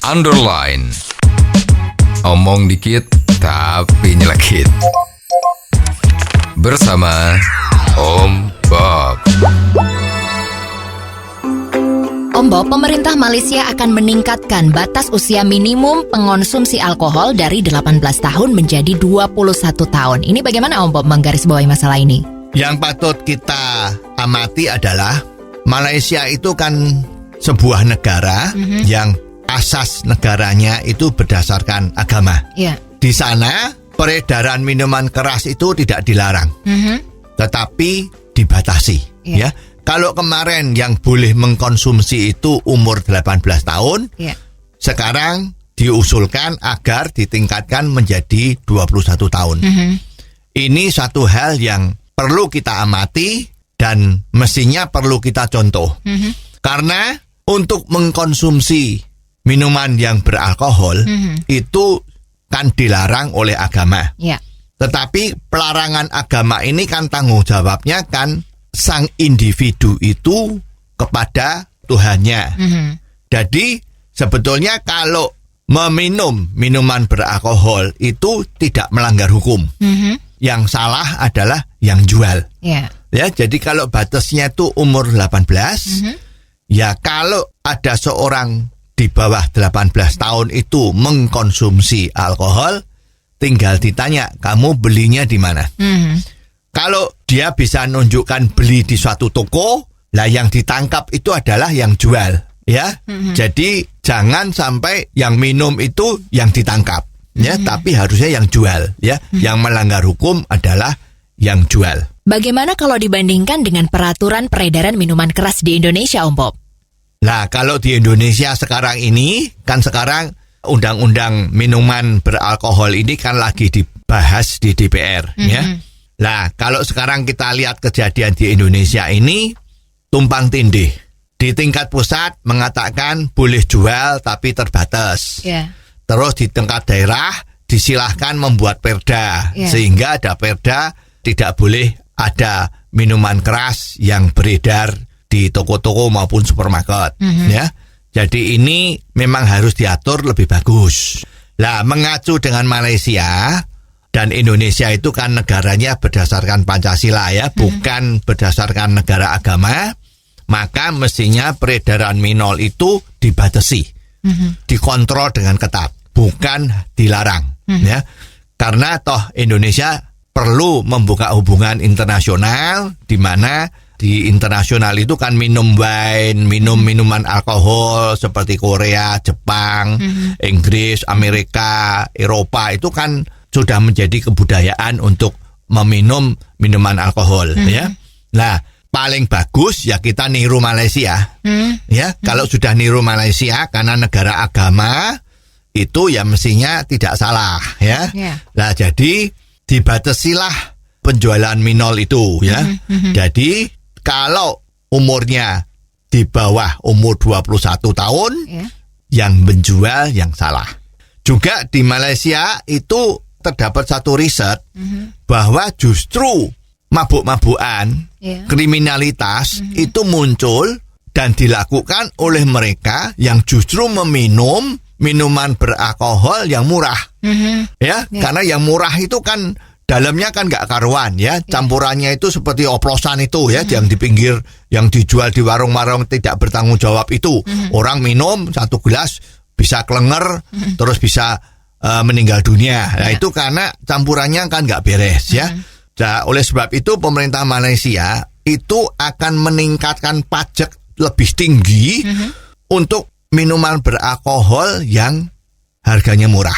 underline. Omong dikit tapi nyelekit. Bersama Om Bob. Om Bob, pemerintah Malaysia akan meningkatkan batas usia minimum pengonsumsi alkohol dari 18 tahun menjadi 21 tahun. Ini bagaimana Om Bob menggarisbawahi masalah ini? Yang patut kita amati adalah Malaysia itu kan sebuah negara yang asas negaranya itu berdasarkan agama. Yeah. Di sana peredaran minuman keras itu tidak dilarang, tetapi dibatasi. Yeah. Ya. Kalau kemarin yang boleh mengkonsumsi itu umur 18 tahun, sekarang diusulkan agar ditingkatkan menjadi 21 tahun. Ini satu hal yang perlu kita amati dan mestinya perlu kita contoh. Karena untuk mengkonsumsi minuman yang beralkohol itu kan dilarang oleh agama. Tetapi pelarangan agama ini kan tanggung jawabnya kan sang individu itu kepada Tuhannya. Jadi sebetulnya kalau meminum minuman beralkohol itu tidak melanggar hukum. Yang salah adalah yang jual. Ya, jadi kalau batasnya itu umur 18, ya kalau ada seorang di bawah 18 tahun itu mengkonsumsi alkohol, tinggal ditanya, kamu belinya di mana? Kalau dia bisa nunjukkan beli di suatu toko, lah yang ditangkap itu adalah yang jual, ya. Jadi jangan sampai yang minum itu yang ditangkap, ya. Tapi harusnya yang jual, ya. Yang melanggar hukum adalah yang jual. Bagaimana kalau dibandingkan dengan peraturan peredaran minuman keras di Indonesia, Om Bob? Nah, kalau di Indonesia sekarang ini, kan sekarang undang-undang minuman beralkohol ini kan lagi dibahas di DPR, ya. Nah, kalau sekarang kita lihat kejadian di Indonesia ini tumpang tindih. Di tingkat pusat mengatakan boleh jual tapi terbatas. Terus di tingkat daerah disilahkan membuat perda. Sehingga ada perda tidak boleh ada minuman keras yang beredar di toko-toko maupun supermarket. Ya. Jadi ini memang harus diatur lebih bagus. Lah, mengacu dengan Malaysia dan Indonesia itu kan negaranya berdasarkan Pancasila, ya, bukan berdasarkan negara agama, maka mestinya peredaran minol itu dibatasi, dikontrol dengan ketat, bukan dilarang, ya. Karena toh Indonesia perlu membuka hubungan internasional, di mana di internasional itu kan minum wine, minum minuman alkohol seperti Korea, Jepang, Inggris, Amerika, Eropa itu kan sudah menjadi kebudayaan untuk meminum minuman alkohol, ya. Nah, paling bagus ya kita niru Malaysia, ya. Kalau sudah niru Malaysia karena negara agama itu ya mestinya tidak salah, ya. Nah, jadi dibatasilah penjualan minol itu, ya. Jadi kalau umurnya di bawah umur 21 tahun, yang menjual yang salah. Juga di Malaysia itu terdapat satu riset bahwa justru mabuk-mabukan, kriminalitas itu muncul dan dilakukan oleh mereka yang justru meminum minuman beralkohol yang murah, karena yang murah itu kan dalamnya kan nggak karuan, ya, campurannya itu seperti oplosan itu, ya, yang di pinggir, yang dijual di warung-warung tidak bertanggung jawab itu, orang minum satu gelas bisa kelenger, terus bisa meninggal dunia. Nah, itu karena campurannya kan nggak beres, ya. Nah, oleh sebab itu pemerintah Malaysia itu akan meningkatkan pajak lebih tinggi untuk minuman beralkohol yang harganya murah.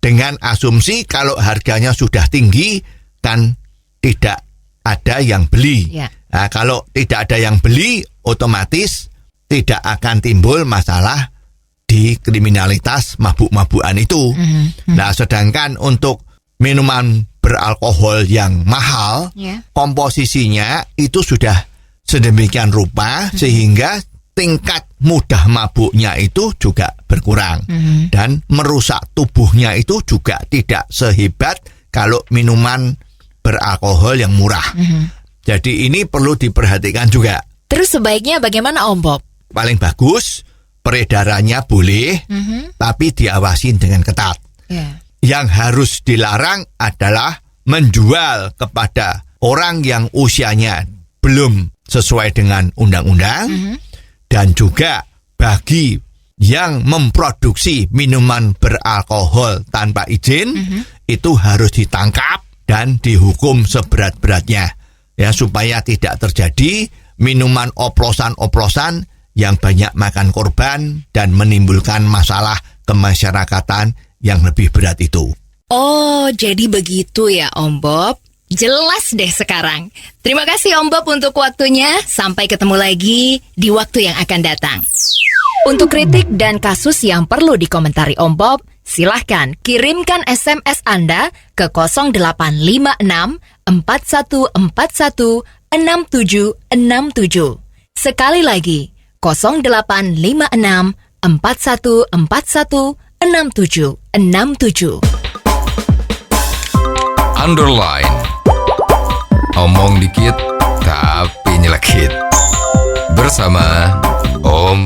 Dengan asumsi kalau harganya sudah tinggi kan tidak ada yang beli. Nah, kalau tidak ada yang beli, otomatis tidak akan timbul masalah di kriminalitas mabuk-mabukan itu. Nah, sedangkan untuk minuman beralkohol yang mahal, komposisinya itu sudah sedemikian rupa sehingga tingkat mudah mabuknya itu juga berkurang dan merusak tubuhnya itu juga tidak sehebat kalau minuman beralkohol yang murah. Jadi ini perlu diperhatikan juga. Terus sebaiknya bagaimana, Om Bob? Paling bagus peredarannya boleh, tapi diawasi dengan ketat. Ya. Yang harus dilarang adalah menjual kepada orang yang usianya belum sesuai dengan undang-undang, dan juga bagi yang memproduksi minuman beralkohol tanpa izin, itu harus ditangkap dan dihukum seberat-beratnya, ya, supaya tidak terjadi minuman oplosan-oplosan yang banyak makan korban dan menimbulkan masalah kemasyarakatan yang lebih berat itu. Oh, jadi begitu ya Om Bob. Jelas deh sekarang. Terima kasih Om Bob untuk waktunya. Sampai ketemu lagi di waktu yang akan datang. Untuk kritik dan kasus yang perlu dikomentari Om Bob, silahkan kirimkan SMS Anda ke 0856 4141 6767. Sekali lagi, 0856 4141 6767. Underline. Omong dikit tapi nyelekit. Bersama Om